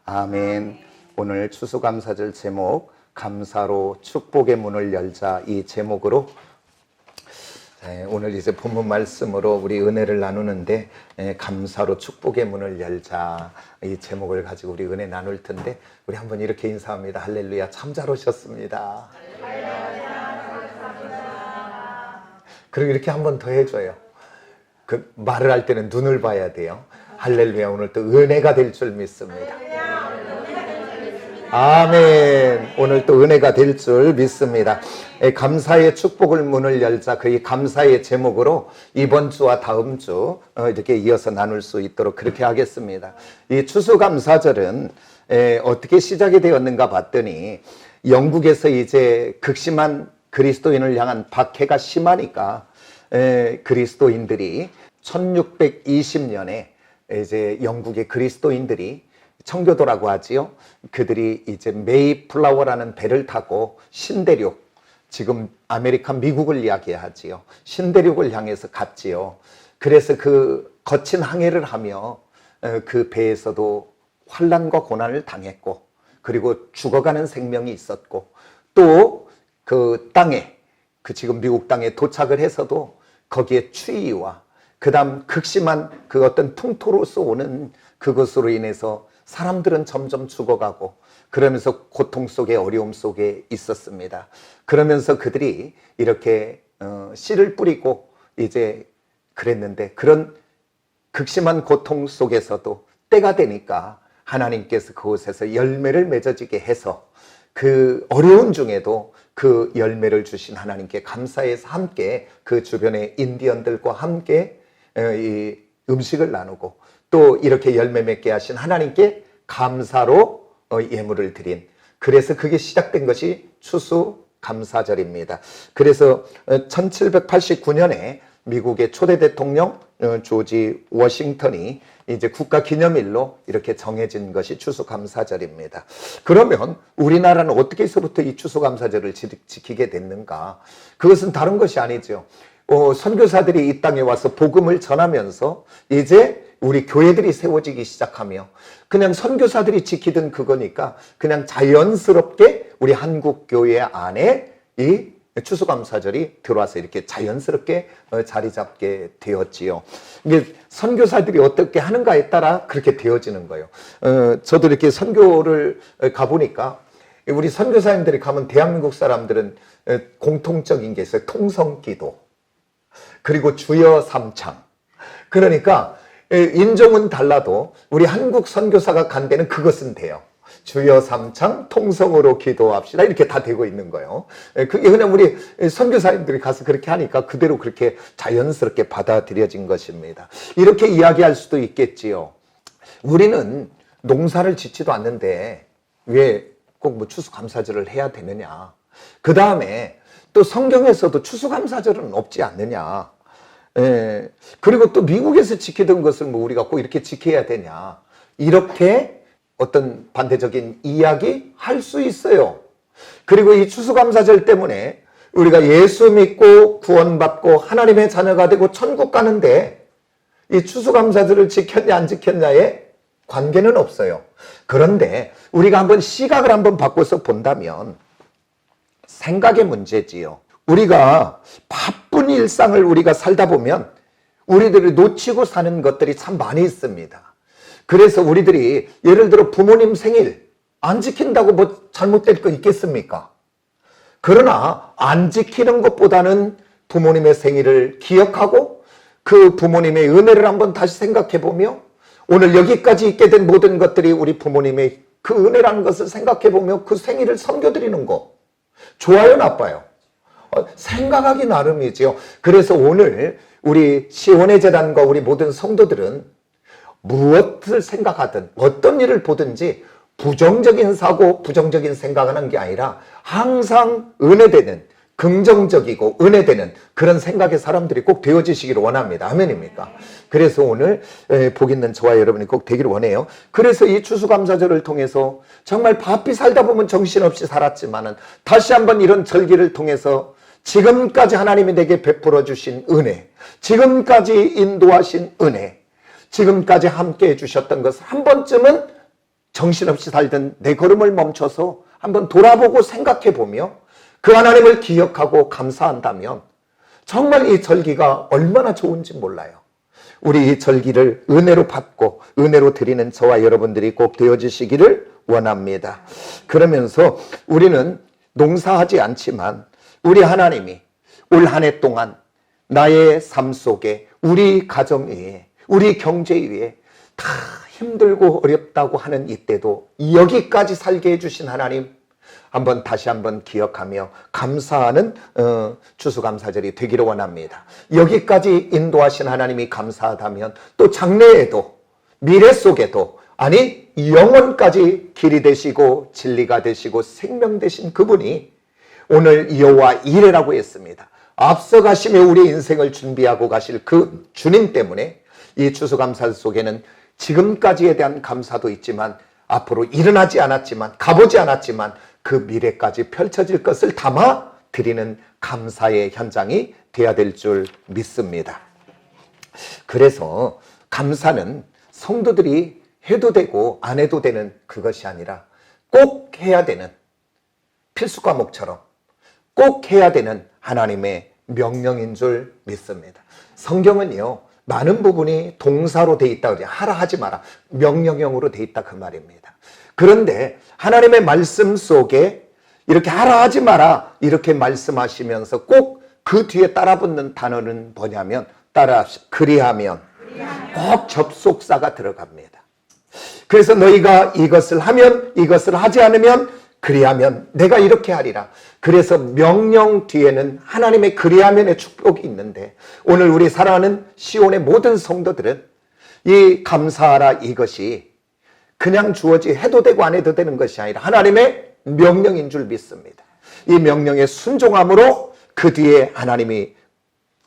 아멘. 오늘 추수감사절 제목 감사로 축복의 문을 열자, 이 제목으로 오늘 이제 본문 말씀으로 우리 은혜를 나누는데, 감사로 축복의 문을 열자, 이 제목을 가지고 우리 은혜 나눌 텐데, 우리 한번 이렇게 인사합니다. 할렐루야. 참 잘 오셨습니다. 그리고 이렇게 한번 더 해줘요. 그 말을 할 때는 눈을 봐야 돼요. 할렐루야. 오늘 또 은혜가 될 줄 믿습니다. 아멘. 오늘 또 은혜가 될 줄 믿습니다. 감사의 축복을 문을 열자, 그 감사의 제목으로 이번 주와 다음 주 이렇게 이어서 나눌 수 있도록 그렇게 하겠습니다. 이 추수감사절은 어떻게 시작이 되었는가 봤더니, 영국에서 이제 극심한 그리스도인을 향한 박해가 심하니까 그리스도인들이 1620년에 이제 영국의 그리스도인들이, 청교도라고 하지요. 그들이 이제 메이플라워라는 배를 타고 신대륙, 지금 아메리카 미국을 이야기하지요. 신대륙을 향해서 갔지요. 그래서 그 거친 항해를 하며 그 배에서도 환난과 고난을 당했고, 그리고 죽어가는 생명이 있었고, 또 그 땅에, 그 지금 미국 땅에 도착을 해서도 거기에 추위와 그 다음 극심한 그 어떤 풍토로서 오는 그것으로 인해서 사람들은 점점 죽어가고, 그러면서 고통 속에, 어려움 속에 있었습니다. 그러면서 그들이 이렇게 씨를 뿌리고 이제 그랬는데, 그런 극심한 고통 속에서도 때가 되니까 하나님께서 그곳에서 열매를 맺어지게 해서, 그 어려운 중에도 그 열매를 주신 하나님께 감사해서 함께 그 주변의 인디언들과 함께 이 음식을 나누고, 또 이렇게 열매 맺게 하신 하나님께 감사로 예물을 드린, 그래서 그게 시작된 것이 추수감사절입니다. 그래서 1789년에 미국의 초대 대통령 조지 워싱턴이 이제 국가기념일로 이렇게 정해진 것이 추수감사절입니다. 그러면 우리나라는 어떻게서부터 이 추수감사절을 지키게 됐는가? 그것은 다른 것이 아니죠. 선교사들이 이 땅에 와서 복음을 전하면서 이제 우리 교회들이 세워지기 시작하며, 그냥 선교사들이 지키던 그거니까 그냥 자연스럽게 우리 한국 교회 안에 이 추수감사절이 들어와서 이렇게 자연스럽게 자리 잡게 되었지요. 이게 선교사들이 어떻게 하는가에 따라 그렇게 되어지는 거예요. 저도 이렇게 선교를 가보니까, 우리 선교사님들이 가면 대한민국 사람들은 공통적인 게 있어요. 통성기도, 그리고 주여 삼창. 그러니까 인종은 달라도 우리 한국 선교사가 간 데는 그것은 돼요. 주여 삼창 통성으로 기도합시다, 이렇게 다 되고 있는 거예요. 그게 그냥 우리 선교사님들이 가서 그렇게 하니까 그대로 그렇게 자연스럽게 받아들여진 것입니다. 이렇게 이야기할 수도 있겠지요. 우리는 농사를 짓지도 않는데 왜 꼭 뭐 추수감사절을 해야 되느냐. 그 다음에 또 성경에서도 추수감사절은 없지 않느냐. 그리고 또 미국에서 지키던 것을 뭐 우리가 꼭 이렇게 지켜야 되냐, 이렇게 어떤 반대적인 이야기 할 수 있어요. 그리고 이 추수감사절 때문에 우리가 예수 믿고 구원받고 하나님의 자녀가 되고 천국 가는데, 이 추수감사절을 지켰냐 안 지켰냐에 관계는 없어요. 그런데 우리가 한번 시각을 한번 바꿔서 본다면 생각의 문제지요. 우리가 바쁜 일상을 우리가 살다 보면 우리들이 놓치고 사는 것들이 참 많이 있습니다. 그래서 우리들이 예를 들어 부모님 생일 안 지킨다고 뭐 잘못될 거 있겠습니까? 그러나 안 지키는 것보다는 부모님의 생일을 기억하고 그 부모님의 은혜를 한번 다시 생각해 보며, 오늘 여기까지 있게 된 모든 것들이 우리 부모님의 그 은혜라는 것을 생각해 보며 그 생일을 섬겨드리는 거, 좋아요 나빠요? 생각하기 나름이지요. 그래서 오늘 우리 시온의 재단과 우리 모든 성도들은 무엇을 생각하든 어떤 일을 보든지 부정적인 사고, 부정적인 생각하는 게 아니라 항상 은혜되는, 긍정적이고 은혜되는 그런 생각의 사람들이 꼭 되어지시기를 원합니다. 아멘입니까? 그래서 오늘 복 있는 저와 여러분이 꼭 되기를 원해요. 그래서 이 추수감사절을 통해서 정말 바삐 살다 보면 정신없이 살았지만은 다시 한번 이런 절기를 통해서 지금까지 하나님이 내게 베풀어 주신 은혜, 지금까지 인도하신 은혜, 지금까지 함께 해주셨던 것을 한 번쯤은 정신없이 살던 내 걸음을 멈춰서 한번 돌아보고 생각해보며 그 하나님을 기억하고 감사한다면 정말 이 절기가 얼마나 좋은지 몰라요. 우리 이 절기를 은혜로 받고 은혜로 드리는 저와 여러분들이 꼭 되어주시기를 원합니다. 그러면서 우리는 농사하지 않지만 우리 하나님이 올 한 해 동안 나의 삶 속에 우리 가정 위에 우리 경제 위에 다 힘들고 어렵다고 하는 이때도 여기까지 살게 해주신 하나님 다시 한번 기억하며 감사하는 추수감사절이 되기를 원합니다. 여기까지 인도하신 하나님이 감사하다면 또 장래에도 미래 속에도 아니 영원까지 길이 되시고 진리가 되시고 생명 되신 그분이 오늘 여호와 이레라고 했습니다. 앞서가시며 우리 인생을 준비하고 가실 그 주님 때문에 이 추수감사 속에는 지금까지에 대한 감사도 있지만 앞으로 일어나지 않았지만 가보지 않았지만 그 미래까지 펼쳐질 것을 담아 드리는 감사의 현장이 되어야 될 줄 믿습니다. 그래서 감사는 성도들이 해도 되고 안 해도 되는 그것이 아니라 꼭 해야 되는 필수 과목처럼 꼭 해야 되는 하나님의 명령인 줄 믿습니다. 성경은요 많은 부분이 동사로 돼 있다 그러죠. 하라 하지 마라 명령형으로 돼 있다 그 말입니다. 그런데 하나님의 말씀 속에 이렇게 하라 하지 마라 이렇게 말씀하시면서 꼭 그 뒤에 따라붙는 단어는 뭐냐면 그리하면 꼭 접속사가 들어갑니다. 그래서 너희가 이것을 하면 이것을 하지 않으면 그리하면 내가 이렇게 하리라. 그래서 명령 뒤에는 하나님의 그리하면의 축복이 있는데 오늘 우리 사랑하는 시온의 모든 성도들은 이 감사하라 이것이 그냥 주어지 해도 되고 안 해도 되는 것이 아니라 하나님의 명령인 줄 믿습니다. 이 명령에 순종함으로 그 뒤에 하나님이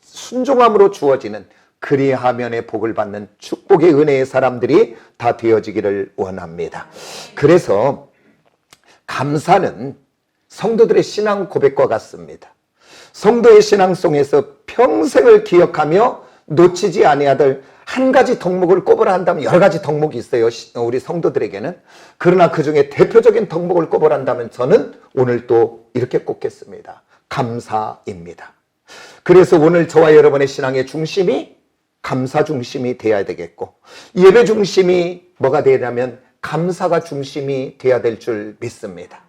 순종함으로 주어지는 그리하면의 복을 받는 축복의 은혜의 사람들이 다 되어지기를 원합니다. 그래서 감사는 성도들의 신앙 고백과 같습니다. 성도의 신앙송에서 평생을 기억하며 놓치지 아니하들 한 가지 덕목을 꼽으라 한다면 여러 가지 덕목이 있어요. 우리 성도들에게는. 그러나 그 중에 대표적인 덕목을 꼽으라 한다면 저는 오늘 또 이렇게 꼽겠습니다. 감사입니다. 그래서 오늘 저와 여러분의 신앙의 중심이 감사 중심이 되어야 되겠고 예배 중심이 뭐가 되냐면 감사가 중심이 되어야 될 줄 믿습니다.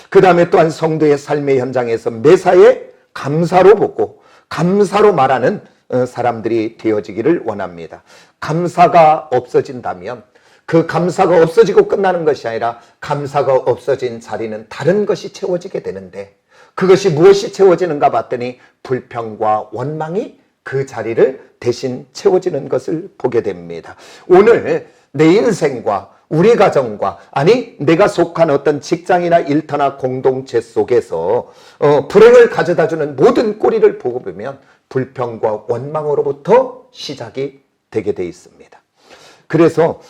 그 다음에 또한 성도의 삶의 현장에서 매사에 감사로 보고 감사로 말하는 사람들이 되어지기를 원합니다. 감사가 없어진다면 그 감사가 없어지고 끝나는 것이 아니라 감사가 없어진 자리는 다른 것이 채워지게 되는데 그것이 무엇이 채워지는가 봤더니 불평과 원망이 그 자리를 대신 채워지는 것을 보게 됩니다. 오늘 내 인생과 우리 가정과 아니 내가 속한 어떤 직장이나 일터나 공동체 속에서 불행을 가져다주는 모든 꼬리를 보고 보면 불평과 원망으로부터 시작이 되게 돼 있습니다. 그래서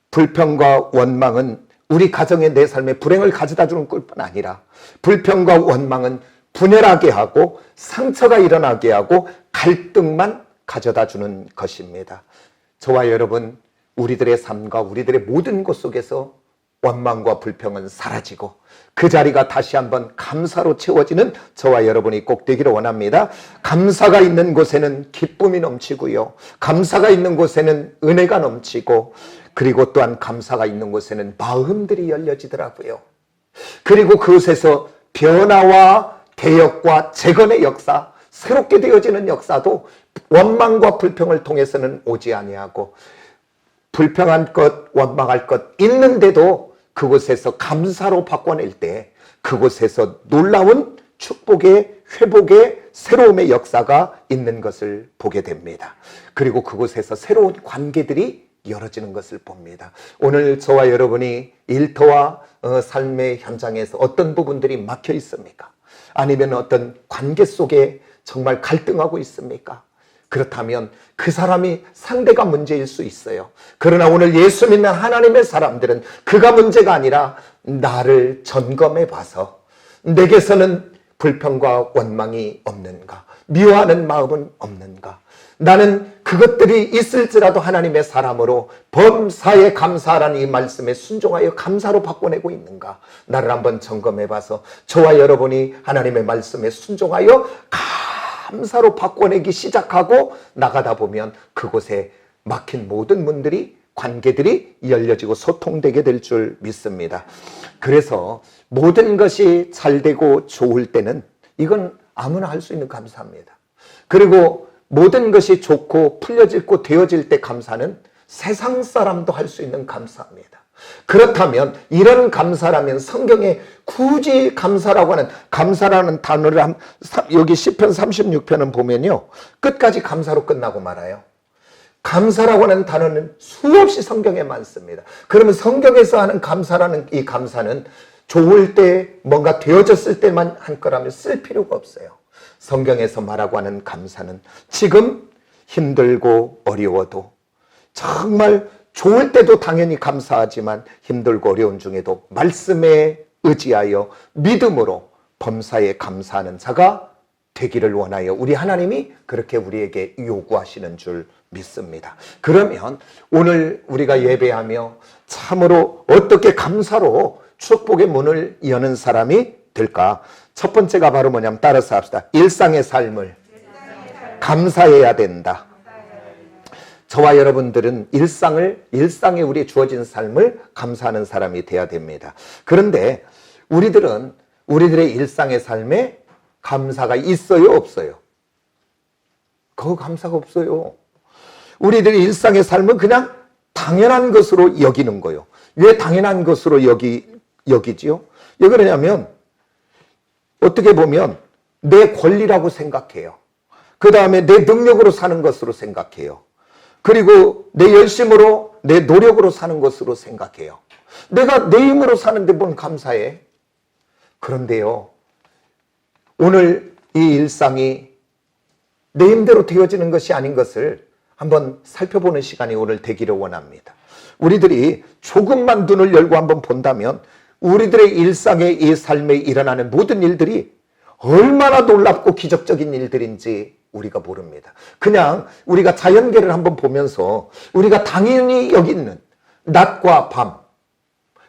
불평과 원망은 우리 가정의 내 삶에 불행을 가져다주는 꼴뿐 아니라 불평과 원망은 분열하게 하고 상처가 일어나게 하고 갈등만 가져다주는 것입니다. 저와 여러분 우리들의 삶과 우리들의 모든 것 속에서 원망과 불평은 사라지고 그 자리가 다시 한번 감사로 채워지는 저와 여러분이 꼭 되기를 원합니다. 감사가 있는 곳에는 기쁨이 넘치고요. 감사가 있는 곳에는 은혜가 넘치고 그리고 또한 감사가 있는 곳에는 마음들이 열려지더라고요. 그리고 그곳에서 변화와 개혁과 재건의 역사, 새롭게 되어지는 역사도 원망과 불평을 통해서는 오지 아니하고 불평한 것, 원망할 것 있는데도 그곳에서 감사로 바꿔낼 때 그곳에서 놀라운 축복의 회복의 새로움의 역사가 있는 것을 보게 됩니다. 그리고 그곳에서 새로운 관계들이 열어지는 것을 봅니다. 오늘 저와 여러분이 일터와 삶의 현장에서 어떤 부분들이 막혀 있습니까? 아니면 어떤 관계 속에 정말 갈등하고 있습니까? 그렇다면 그 사람이 상대가 문제일 수 있어요. 그러나 오늘 예수 믿는 하나님의 사람들은 그가 문제가 아니라 나를 점검해 봐서 내게서는 불평과 원망이 없는가? 미워하는 마음은 없는가? 나는 그 그것들이 있을지라도 하나님의 사람으로 범사에 감사하라는 이 말씀에 순종하여 감사로 바꿔내고 있는가? 나를 한번 점검해 봐서 저와 여러분이 하나님의 말씀에 순종하여 감사로 바꿔내기 시작하고 나가다 보면 그곳에 막힌 모든 문들이, 관계들이 열려지고 소통되게 될 줄 믿습니다. 그래서 모든 것이 잘 되고 좋을 때는 이건 아무나 할 수 있는 감사입니다. 그리고 모든 것이 좋고 풀려지고 되어질 때 감사는 세상 사람도 할 수 있는 감사입니다. 그렇다면 이런 감사라면 성경에 굳이 감사라고 하는, 감사라는 단어를 여기 시편 36편은 보면요, 끝까지 감사로 끝나고 말아요. 감사라고 하는 단어는 수없이 성경에 많습니다. 그러면 성경에서 하는 감사라는 이 감사는 좋을 때 뭔가 되어졌을 때만 한 거라면 쓸 필요가 없어요. 성경에서 말하고 하는 감사는 지금 힘들고 어려워도, 정말 좋을 때도 당연히 감사하지만 힘들고 어려운 중에도 말씀에 의지하여 믿음으로 범사에 감사하는 자가 되기를 원하여 우리 하나님이 그렇게 우리에게 요구하시는 줄 믿습니다. 그러면 오늘 우리가 예배하며 참으로 어떻게 감사로 축복의 문을 여는 사람이 될까? 첫 번째가 바로 뭐냐면 따라서 합시다. 일상의 삶을 감사해야 된다. 저와 여러분들은 일상에 우리 주어진 삶을 감사하는 사람이 돼야 됩니다. 그런데 우리들의 일상의 삶에 감사가 있어요, 없어요? 그 감사가 없어요. 우리들의 일상의 삶은 그냥 당연한 것으로 여기는 거예요. 왜 당연한 것으로 여기지요? 왜 그러냐면 어떻게 보면 내 권리라고 생각해요. 그 다음에 내 능력으로 사는 것으로 생각해요. 그리고 내 열심으로, 내 노력으로 사는 것으로 생각해요. 내가 내 힘으로 사는데 뭔 감사해? 그런데요, 오늘 이 일상이 내 힘대로 되어지는 것이 아닌 것을 한번 살펴보는 시간이 오늘 되기를 원합니다. 우리들이 조금만 눈을 열고 한번 본다면 우리들의 일상의 이 삶에 일어나는 모든 일들이 얼마나 놀랍고 기적적인 일들인지 우리가 모릅니다. 그냥 우리가 자연계를 한번 보면서 우리가 당연히 여기는 낮과 밤,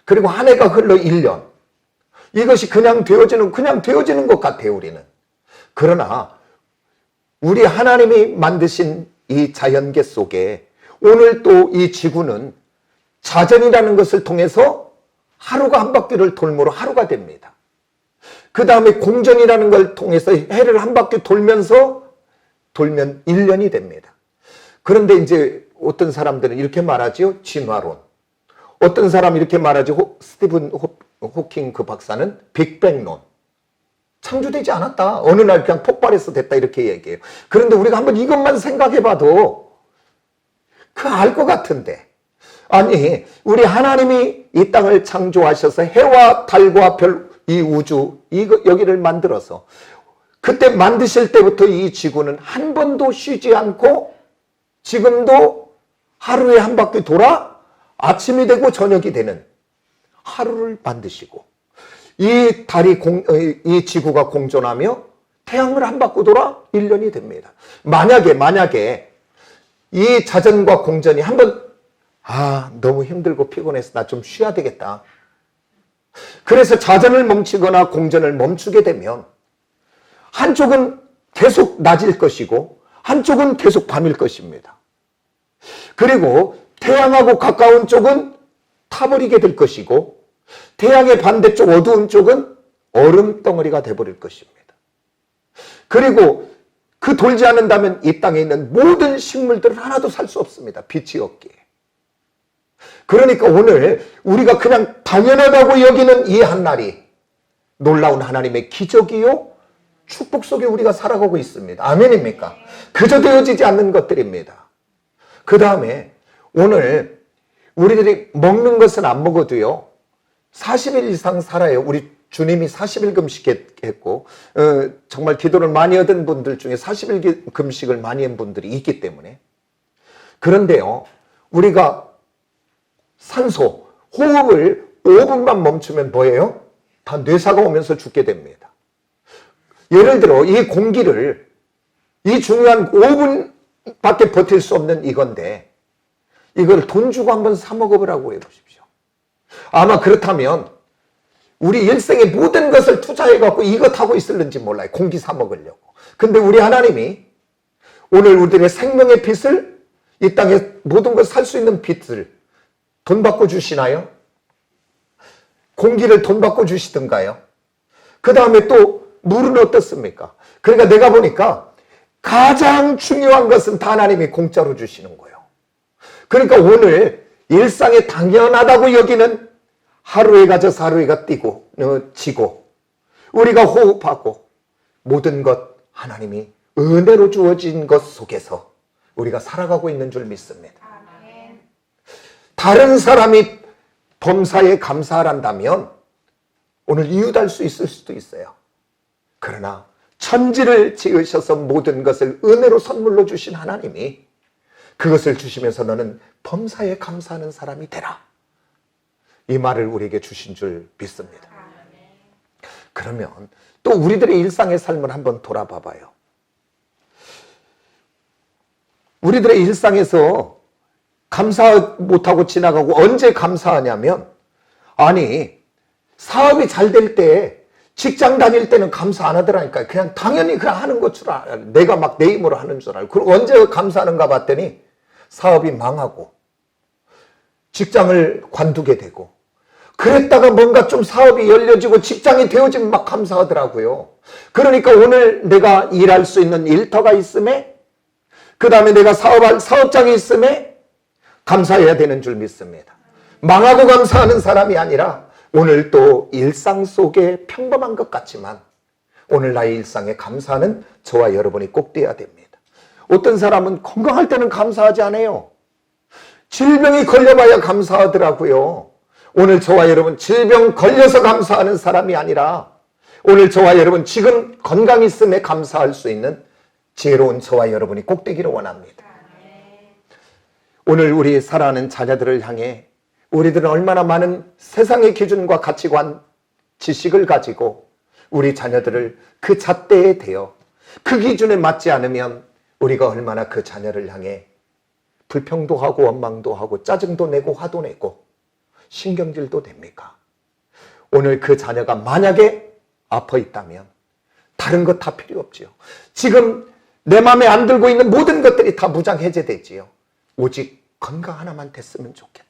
그리고 한 해가 흘러 1년, 이것이 그냥 되어지는 것 같아요, 우리는. 그러나 우리 하나님이 만드신 이 자연계 속에 오늘 또 이 지구는 자전이라는 것을 통해서 하루가 한 바퀴를 돌므로 하루가 됩니다. 그 다음에 공전이라는 걸 통해서 해를 한 바퀴 돌면 1년이 됩니다. 그런데 이제 어떤 사람들은 이렇게 말하지요. 진화론. 어떤 사람이 이렇게 말하죠. 스티븐 호킹 그 박사는 빅뱅론. 창조되지 않았다. 어느 날 그냥 폭발해서 됐다. 이렇게 얘기해요. 그런데 우리가 한번 이것만 생각해봐도 알 것 같은데. 아니, 우리 하나님이 이 땅을 창조하셔서 해와 달과 별, 이 우주, 여기를 만들어서 그때 만드실 때부터 이 지구는 한 번도 쉬지 않고 지금도 하루에 한 바퀴 돌아 아침이 되고 저녁이 되는 하루를 만드시고 이 지구가 공존하며 태양을 한 바퀴 돌아 1년이 됩니다. 만약에 이 자전과 공전이 한번 너무 힘들고 피곤해서 나 좀 쉬어야 되겠다. 그래서 자전을 멈추거나 공전을 멈추게 되면 한쪽은 계속 낮일 것이고 한쪽은 계속 밤일 것입니다. 그리고 태양하고 가까운 쪽은 타버리게 될 것이고 태양의 반대쪽 어두운 쪽은 얼음 덩어리가 돼버릴 것입니다. 그리고 그 돌지 않는다면 이 땅에 있는 모든 식물들은 하나도 살 수 없습니다. 빛이 없기에. 그러니까 오늘 우리가 그냥 당연하다고 여기는 이 한날이 놀라운 하나님의 기적이요 축복 속에 우리가 살아가고 있습니다. 아멘입니까? 그저 되어지지 않는 것들입니다. 그 다음에 오늘 우리들이 먹는 것은 안 먹어도요 40일 이상 살아요. 우리 주님이 40일 금식했고 정말 기도를 많이 얻은 분들 중에 40일 금식을 많이 한 분들이 있기 때문에. 그런데요 우리가 산소, 호흡을 5분만 멈추면 뭐예요? 다 뇌사가 오면서 죽게 됩니다. 예를 들어 이 공기를 이 중요한 5분 밖에 버틸 수 없는 이건데 이걸 돈 주고 한번 사 먹어보라고 해보십시오. 아마 그렇다면 우리 일생의 모든 것을 투자해갖고 이것 하고 있을는지 몰라요. 공기 사 먹으려고. 근데 우리 하나님이 오늘 우리들의 생명의 빚을, 이 땅에 모든 걸 살 수 있는 빚을 돈 받고 주시나요? 공기를 돈 받고 주시던가요? 그 다음에 또 물은 어떻습니까? 그러니까 내가 보니까 가장 중요한 것은 다 하나님이 공짜로 주시는 거예요. 그러니까 오늘 일상에 당연하다고 여기는 하루해가 져서 하루해가 뛰고 지고 우리가 호흡하고 모든 것 하나님이 은혜로 주어진 것 속에서 우리가 살아가고 있는 줄 믿습니다. 다른 사람이 범사에 감사한다면 오늘 이웃할 수 있을 수도 있어요. 그러나 천지를 지으셔서 모든 것을 은혜로 선물로 주신 하나님이 그것을 주시면서 너는 범사에 감사하는 사람이 되라. 이 말을 우리에게 주신 줄 믿습니다. 그러면 또 우리들의 일상의 삶을 한번 돌아봐 봐요. 우리들의 일상에서 감사 못하고 지나가고 언제 감사하냐면, 아니 사업이 잘 될 때 직장 다닐 때는 감사 안 하더라니까. 그냥 당연히 그냥 하는 것 줄 알아. 내가 막 내 힘으로 하는 줄 알고. 그리고 언제 감사하는가 봤더니 사업이 망하고 직장을 관두게 되고 그랬다가 뭔가 좀 사업이 열려지고 직장이 되어지면 막 감사하더라고요. 그러니까 오늘 내가 일할 수 있는 일터가 있음에, 그 다음에 내가 사업할 사업장이 있음에 감사해야 되는 줄 믿습니다. 망하고 감사하는 사람이 아니라 오늘 또 일상 속에 평범한 것 같지만 오늘 나의 일상에 감사하는 저와 여러분이 꼭 돼야 됩니다. 어떤 사람은 건강할 때는 감사하지 않아요. 질병이 걸려봐야 감사하더라고요. 오늘 저와 여러분 질병 걸려서 감사하는 사람이 아니라 오늘 저와 여러분 지금 건강 있음에 감사할 수 있는 지혜로운 저와 여러분이 꼭 되기를 원합니다. 오늘 우리 사랑하는 자녀들을 향해 우리들은 얼마나 많은 세상의 기준과 가치관, 지식을 가지고 우리 자녀들을 그 잣대에 대어 그 기준에 맞지 않으면 우리가 얼마나 그 자녀를 향해 불평도 하고 원망도 하고 짜증도 내고 화도 내고 신경질도 됩니까? 오늘 그 자녀가 만약에 아파 있다면 다른 것 다 필요 없지요. 지금 내 마음에 안 들고 있는 모든 것들이 다 무장해제되지요. 오직 건강 하나만 됐으면 좋겠다.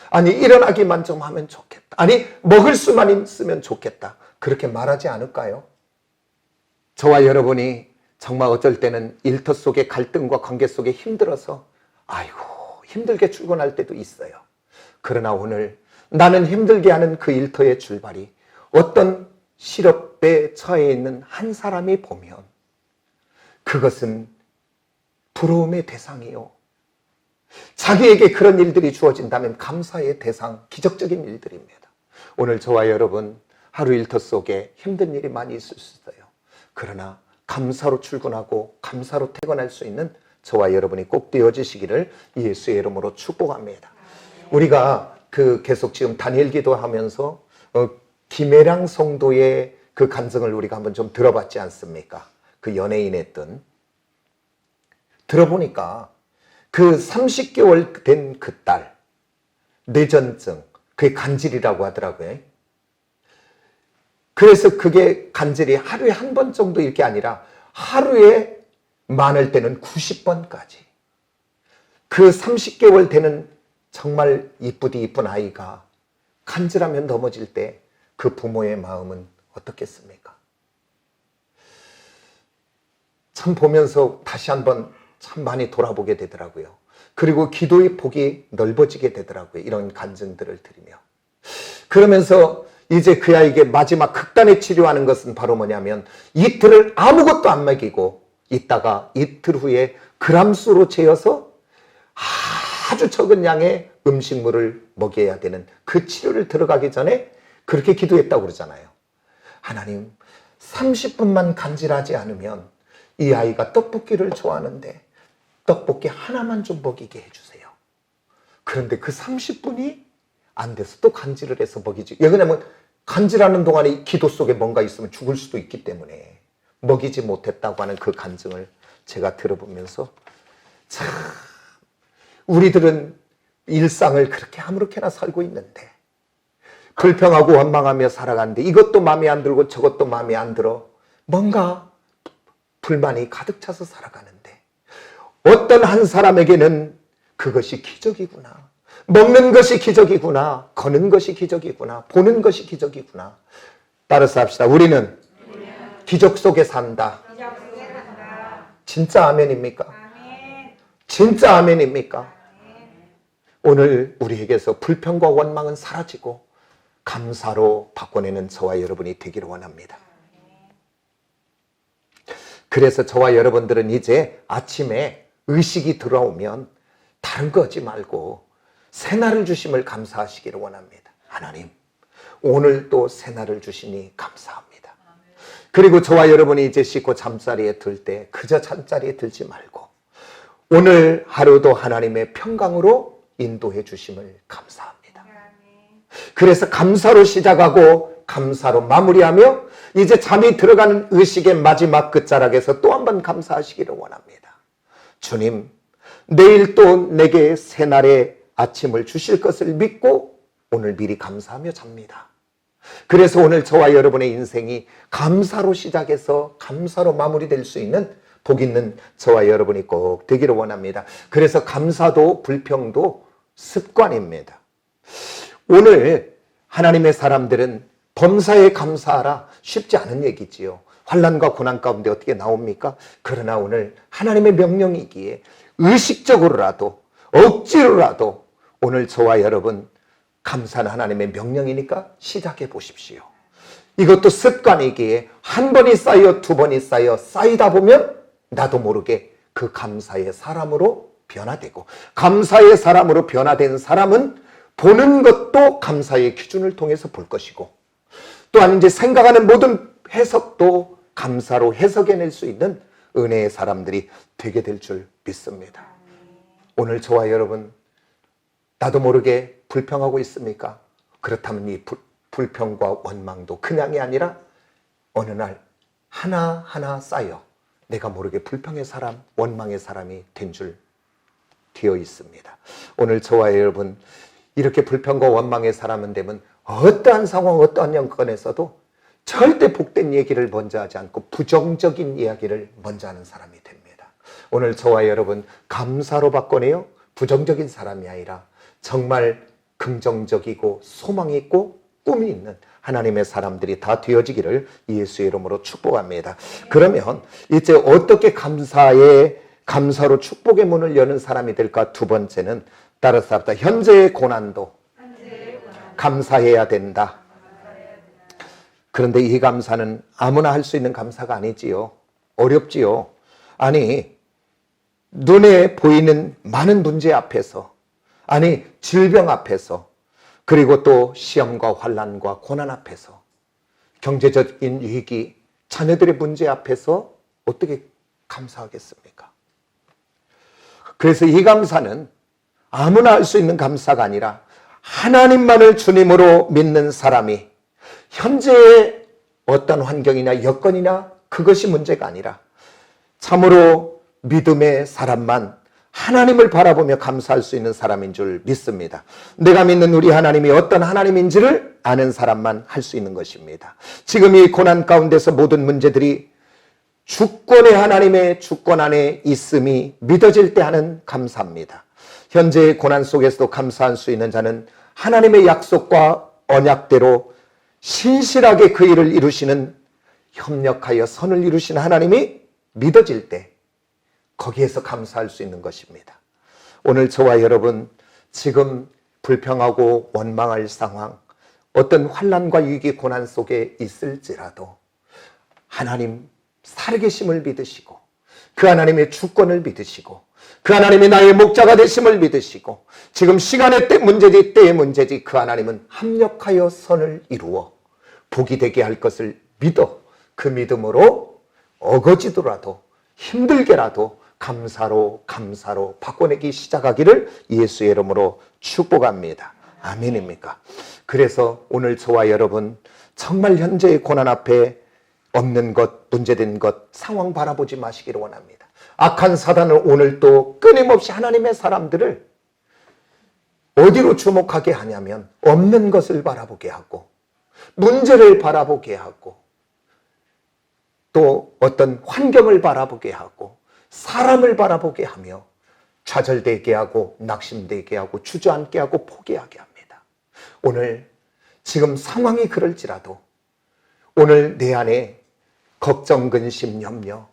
아니 일어나기만 좀 하면 좋겠다. 아니 먹을 수만 있으면 좋겠다. 그렇게 말하지 않을까요? 저와 여러분이 정말 어쩔 때는 일터 속의 갈등과 관계 속에 힘들어서 아이고 힘들게 출근할 때도 있어요. 그러나 오늘 나는 힘들게 하는 그 일터의 출발이 어떤 실업에 처해 있는 한 사람이 보면 그것은 부러움의 대상이요. 자기에게 그런 일들이 주어진다면 감사의 대상, 기적적인 일들입니다. 오늘 저와 여러분 하루 일터 속에 힘든 일이 많이 있을 수 있어요. 그러나 감사로 출근하고 감사로 퇴근할 수 있는 저와 여러분이 꼭 되어지시기를 예수의 이름으로 축복합니다. 우리가 계속 지금 단일 기도하면서 김혜랑 성도의 그 간증을 우리가 한번 좀 들어봤지 않습니까? 그 연예인 했던. 들어보니까 그 30개월 된 그 딸, 뇌전증, 그게 간질이라고 하더라고요. 그래서 그게 간질이 하루에 한 번 정도 이렇게 아니라 하루에 많을 때는 90번까지. 그 30개월 되는 정말 이쁘디 이쁜 아이가 간질하면 넘어질 때 그 부모의 마음은 어떻겠습니까? 참 보면서 다시 한번 참 많이 돌아보게 되더라고요. 그리고 기도의 폭이 넓어지게 되더라고요. 이런 간증들을 들으며. 그러면서 이제 그 아이에게 마지막 극단의 치료하는 것은 바로 뭐냐면 이틀을 아무것도 안 먹이고 있다가 이틀 후에 그람수로 재어서 아주 적은 양의 음식물을 먹여야 되는 그 치료를 들어가기 전에 그렇게 기도했다고 그러잖아요. 하나님 30분만 간질하지 않으면 이 아이가 떡볶이를 좋아하는데 떡볶이 하나만 좀 먹이게 해주세요. 그런데 그 30분이 안 돼서 또 간질을 해서 먹이지. 왜냐면 간질하는 동안에 기도 속에 뭔가 있으면 죽을 수도 있기 때문에 먹이지 못했다고 하는 그 간증을 제가 들어보면서 참, 우리들은 일상을 그렇게 아무렇게나 살고 있는데 불평하고 원망하며 살아가는데 이것도 마음에 안 들고 저것도 마음에 안 들어. 뭔가 불만이 가득 차서 살아가는데 어떤 한 사람에게는 그것이 기적이구나. 먹는 것이 기적이구나. 거는 것이 기적이구나. 보는 것이 기적이구나. 따라서 합시다. 우리는 기적 속에 산다. 진짜 아멘입니까? 진짜 아멘입니까? 오늘 우리에게서 불평과 원망은 사라지고 감사로 바꿔내는 저와 여러분이 되기를 원합니다. 그래서 저와 여러분들은 이제 아침에 의식이 들어오면 다른 거 하지 말고 새날을 주심을 감사하시기를 원합니다. 하나님, 오늘 또 새날을 주시니 감사합니다. 그리고 저와 여러분이 이제 씻고 잠자리에 들 때 그저 잠자리에 들지 말고 오늘 하루도 하나님의 평강으로 인도해 주심을 감사합니다. 그래서 감사로 시작하고 감사로 마무리하며 이제 잠이 들어가는 의식의 마지막 끝자락에서 또 한 번 감사하시기를 원합니다. 주님, 내일 또 내게 새날의 아침을 주실 것을 믿고 오늘 미리 감사하며 잡니다. 그래서 오늘 저와 여러분의 인생이 감사로 시작해서 감사로 마무리될 수 있는 복 있는 저와 여러분이 꼭 되기를 원합니다. 그래서 감사도 불평도 습관입니다. 오늘 하나님의 사람들은 범사에 감사하라 쉽지 않은 얘기지요. 환난과 고난 가운데 어떻게 나옵니까? 그러나 오늘 하나님의 명령이기에 의식적으로라도 억지로라도 오늘 저와 여러분 감사는 하나님의 명령이니까 시작해 보십시오. 이것도 습관이기에 한 번이 쌓여 두 번이 쌓이다 보면 나도 모르게 그 감사의 사람으로 변화되고 감사의 사람으로 변화된 사람은 보는 것도 감사의 기준을 통해서 볼 것이고 또한 이제 생각하는 모든 해석도 감사로 해석해낼 수 있는 은혜의 사람들이 되게 될 줄 믿습니다. 오늘 저와 여러분 나도 모르게 불평하고 있습니까? 그렇다면 이 불평과 원망도 그냥이 아니라 어느 날 하나하나 쌓여 내가 모르게 불평의 사람, 원망의 사람이 된 줄 되어 있습니다. 오늘 저와 여러분 이렇게 불평과 원망의 사람은 되면 어떠한 상황, 어떠한 여건에서도 절대 복된 얘기를 먼저 하지 않고 부정적인 이야기를 먼저 하는 사람이 됩니다. 오늘 저와 여러분 감사로 바꿔내요. 부정적인 사람이 아니라 정말 긍정적이고 소망이 있고 꿈이 있는 하나님의 사람들이 다 되어지기를 예수의 이름으로 축복합니다. 그러면 이제 어떻게 감사로 축복의 문을 여는 사람이 될까? 두 번째는 따라서 합시다. 현재의 고난도 감사해야 된다. 그런데 이 감사는 아무나 할 수 있는 감사가 아니지요. 어렵지요. 아니, 눈에 보이는 많은 문제 앞에서, 아니 질병 앞에서, 그리고 또 시험과 환난과 고난 앞에서, 경제적인 위기, 자녀들의 문제 앞에서 어떻게 감사하겠습니까? 그래서 이 감사는 아무나 할 수 있는 감사가 아니라 하나님만을 주님으로 믿는 사람이 현재의 어떤 환경이나 여건이나 그것이 문제가 아니라 참으로 믿음의 사람만 하나님을 바라보며 감사할 수 있는 사람인 줄 믿습니다. 내가 믿는 우리 하나님이 어떤 하나님인지를 아는 사람만 할 수 있는 것입니다. 지금 이 고난 가운데서 모든 문제들이 주권의 하나님의 주권 안에 있음이 믿어질 때 하는 감사입니다. 현재의 고난 속에서도 감사할 수 있는 자는 하나님의 약속과 언약대로 신실하게 그 일을 이루시는 협력하여 선을 이루시는 하나님이 믿어질 때 거기에서 감사할 수 있는 것입니다. 오늘 저와 여러분 지금 불평하고 원망할 상황, 어떤 환난과 위기 고난 속에 있을지라도 하나님 살아계심을 믿으시고 그 하나님의 주권을 믿으시고 그 하나님이 나의 목자가 되심을 믿으시고 지금 시간의 문제지 때의 문제지 그 하나님은 합력하여 선을 이루어 복이 되게 할 것을 믿어 그 믿음으로 어거지더라도 힘들게라도 감사로 바꿔내기 시작하기를 예수의 이름으로 축복합니다. 아멘입니까? 그래서 오늘 저와 여러분 정말 현재의 고난 앞에 없는 것, 문제된 것, 상황 바라보지 마시기를 원합니다. 악한 사단은 오늘 또 끊임없이 하나님의 사람들을 어디로 주목하게 하냐면 없는 것을 바라보게 하고 문제를 바라보게 하고 또 어떤 환경을 바라보게 하고 사람을 바라보게 하며 좌절되게 하고 낙심되게 하고 주저앉게 하고 포기하게 합니다. 오늘 지금 상황이 그럴지라도 오늘 내 안에 걱정, 근심, 염려,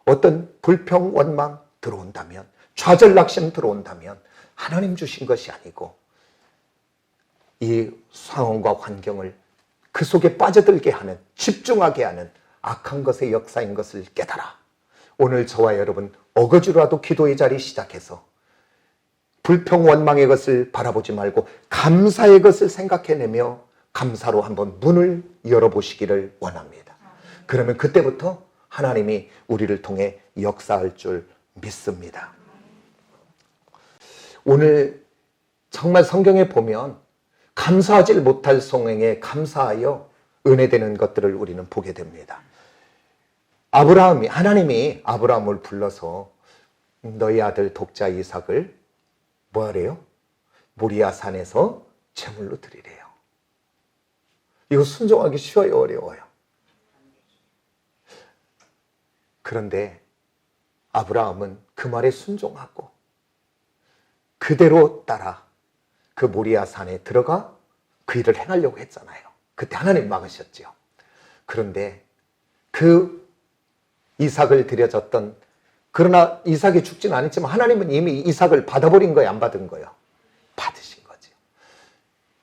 어떤 불평, 원망 들어온다면, 좌절, 낙심 들어온다면 하나님 주신 것이 아니고 이 상황과 환경을 그 속에 빠져들게 하는, 집중하게 하는 악한 것의 역사인 것을 깨달아 오늘 저와 여러분 어거지로라도 기도의 자리 시작해서 불평, 원망의 것을 바라보지 말고 감사의 것을 생각해내며 감사로 한번 문을 열어보시기를 원합니다. 그러면 그때부터 하나님이 우리를 통해 역사할 줄 믿습니다. 오늘 정말 성경에 보면 감사하지 못할 성행에 감사하여 은혜되는 것들을 우리는 보게 됩니다. 하나님이 아브라함을 불러서 너희 아들 독자 이삭을 뭐하래요? 모리아 산에서 제물로 드리래요. 이거 순종하기 쉬워요, 어려워요? 그런데 아브라함은 그 말에 순종하고 그대로 따라 그 모리아 산에 들어가 그 일을 행하려고 했잖아요. 그때 하나님 막으셨죠. 그런데 그 이삭을 드려졌던, 그러나 이삭이 죽지는 않았지만 하나님은 이미 이삭을 받아버린 거예요, 안 받은 거예요? 받으신 거죠.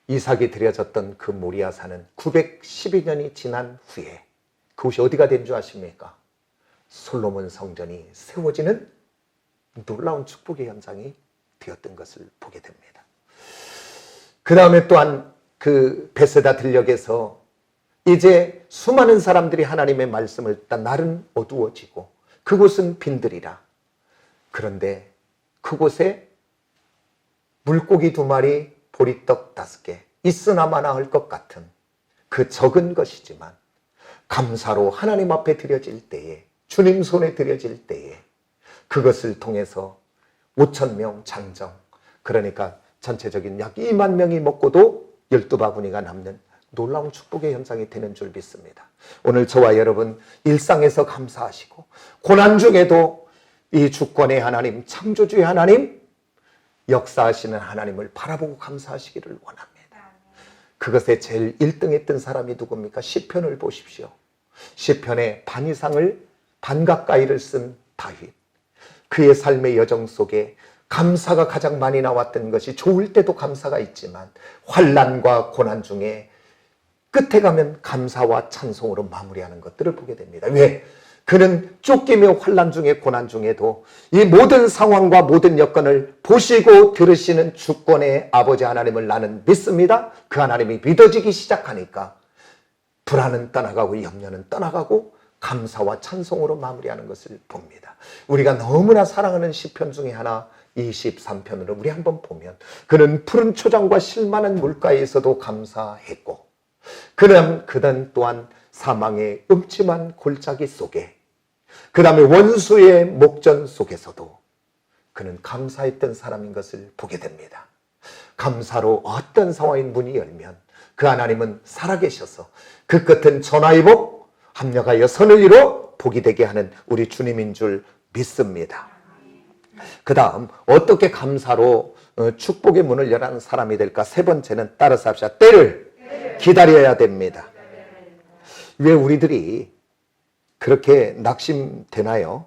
이삭이 드려졌던 그 모리아 산은 912년이 지난 후에 그곳이 어디가 된 줄 아십니까? 솔로몬 성전이 세워지는 놀라운 축복의 현장이 되었던 것을 보게 됩니다. 그 다음에 또한 그 베세다 들녘에서 이제 수많은 사람들이 하나님의 말씀을 듣다 날은 어두워지고 그곳은 빈들이라. 그런데 그곳에 물고기 2마리, 보리떡 5개 있으나마나 할 것 같은 그 적은 것이지만 감사로 하나님 앞에 드려질 때에, 주님 손에 드려질 때에 그것을 통해서 5,000명 장정, 그러니까 전체적인 약 2만 명이 먹고도 12바구니가 남는 놀라운 축복의 현상이 되는 줄 믿습니다. 오늘 저와 여러분 일상에서 감사하시고 고난 중에도 이 주권의 하나님, 창조주의 하나님, 역사하시는 하나님을 바라보고 감사하시기를 원합니다. 그것에 제일 1등 했던 사람이 누굽니까? 시편을 보십시오. 시편의 반 이상을, 반 가까이를 쓴 다윗. 그의 삶의 여정 속에 감사가 가장 많이 나왔던 것이, 좋을 때도 감사가 있지만 환난과 고난 중에 끝에 가면 감사와 찬송으로 마무리하는 것들을 보게 됩니다. 왜? 그는 쫓기며 환난 중에 고난 중에도 이 모든 상황과 모든 여건을 보시고 들으시는 주권의 아버지 하나님을 나는 믿습니다. 그 하나님이 믿어지기 시작하니까 불안은 떠나가고 염려는 떠나가고 감사와 찬송으로 마무리하는 것을 봅니다. 우리가 너무나 사랑하는 시편 중에 하나 23편으로 우리 한번 보면, 그는 푸른 초장과 실만한 물가에서도 감사했고 그는 또한 사망의 음침한 골짜기 속에, 그 다음에 원수의 목전 속에서도 그는 감사했던 사람인 것을 보게 됩니다. 감사로 어떤 상황인 문이 열면 그 하나님은 살아계셔서 그 끝은 전화위복 합력하여 선을 이뤄 복이 되게 하는 우리 주님인 줄 믿습니다. 그 다음 어떻게 감사로 축복의 문을 여는 사람이 될까? 세 번째는 따라서 합시다. 때를 기다려야 됩니다. 왜 우리들이 그렇게 낙심되나요?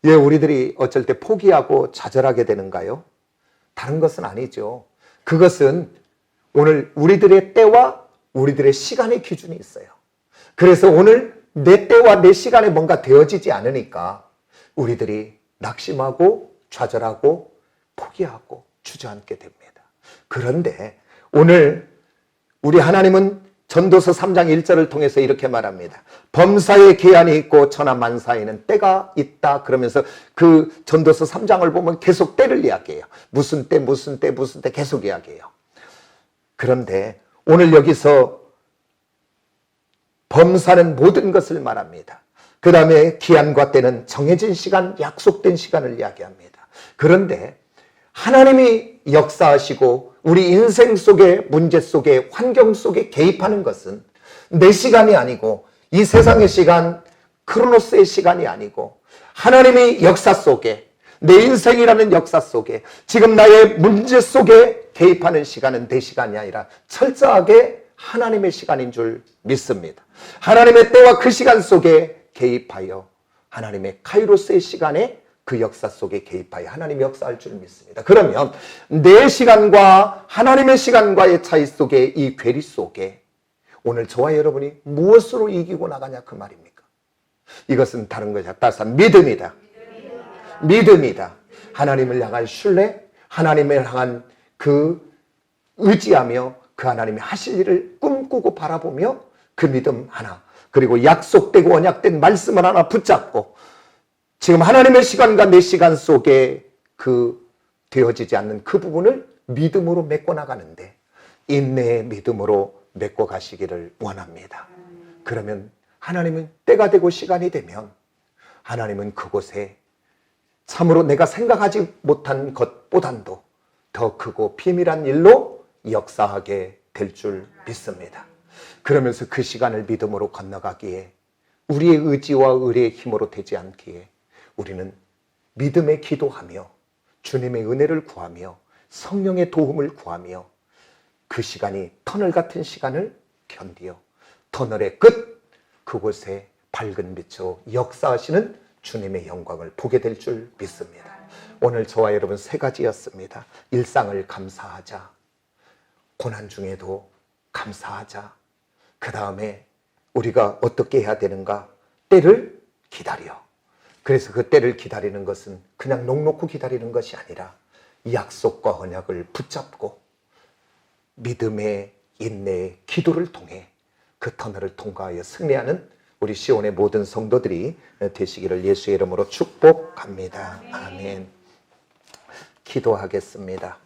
왜 우리들이 어쩔 때 포기하고 좌절하게 되는가요? 다른 것은 아니죠. 그것은 오늘 우리들의 때와 우리들의 시간의 기준이 있어요. 그래서 오늘 내 때와 내 시간에 뭔가 되어지지 않으니까 우리들이 낙심하고 좌절하고 포기하고 주저앉게 됩니다. 그런데 오늘 우리 하나님은 전도서 3장 1절을 통해서 이렇게 말합니다. 범사에 기한이 있고 천하만사에는 때가 있다. 그러면서 그 전도서 3장을 보면 계속 때를 이야기해요. 무슨 때 무슨 때 무슨 때 계속 이야기해요. 그런데 오늘 여기서 범사는 모든 것을 말합니다. 그 다음에 기한과 때는 정해진 시간, 약속된 시간을 이야기합니다. 그런데 하나님이 역사하시고 우리 인생 속의 문제 속에 환경 속에 개입하는 것은 내 시간이 아니고 이 세상의 시간, 크로노스의 시간이 아니고 하나님이 역사 속에 내 인생이라는 역사 속에 지금 나의 문제 속에 개입하는 시간은 내 시간이 아니라 철저하게 하나님의 시간인 줄 믿습니다. 하나님의 때와 그 시간 속에 개입하여 하나님의 카이로스의 시간에 그 역사 속에 개입하여 하나님이 역사할 줄 믿습니다. 그러면 내 시간과 하나님의 시간과의 차이 속에 이 괴리 속에 오늘 저와 여러분이 무엇으로 이기고 나가냐 그 말입니까? 이것은 다른 것이 따라서 믿음이다. 믿음이다. 하나님을 향한 신뢰, 하나님을 향한 그 의지하며 그 하나님이 하실 일을 꿈꾸고 바라보며 그 믿음 하나, 그리고 약속되고 언약된 말씀을 하나 붙잡고 지금 하나님의 시간과 내 시간 속에 그 되어지지 않는 그 부분을 믿음으로 메꿔 나가는데 인내의 믿음으로 메꿔 가시기를 원합니다. 그러면 하나님은 때가 되고 시간이 되면 하나님은 그곳에 참으로 내가 생각하지 못한 것보단도 더 크고 비밀한 일로 역사하게 될 줄 믿습니다. 그러면서 그 시간을 믿음으로 건너가기에 우리의 의지와 의리의 힘으로 되지 않기에 우리는 믿음의 기도하며 주님의 은혜를 구하며 성령의 도움을 구하며 그 시간이 터널 같은 시간을 견디어 터널의 끝 그곳에 밝은 빛으로 역사하시는 주님의 영광을 보게 될 줄 믿습니다. 오늘 저와 여러분 세 가지였습니다. 일상을 감사하자, 고난 중에도 감사하자, 그 다음에 우리가 어떻게 해야 되는가, 때를 기다려. 그래서 그 때를 기다리는 것은 그냥 넋놓고 기다리는 것이 아니라 약속과 언약을 붙잡고 믿음의 인내의 기도를 통해 그 터널을 통과하여 승리하는 우리 시온의 모든 성도들이 되시기를 예수의 이름으로 축복합니다. 아멘. 기도하겠습니다.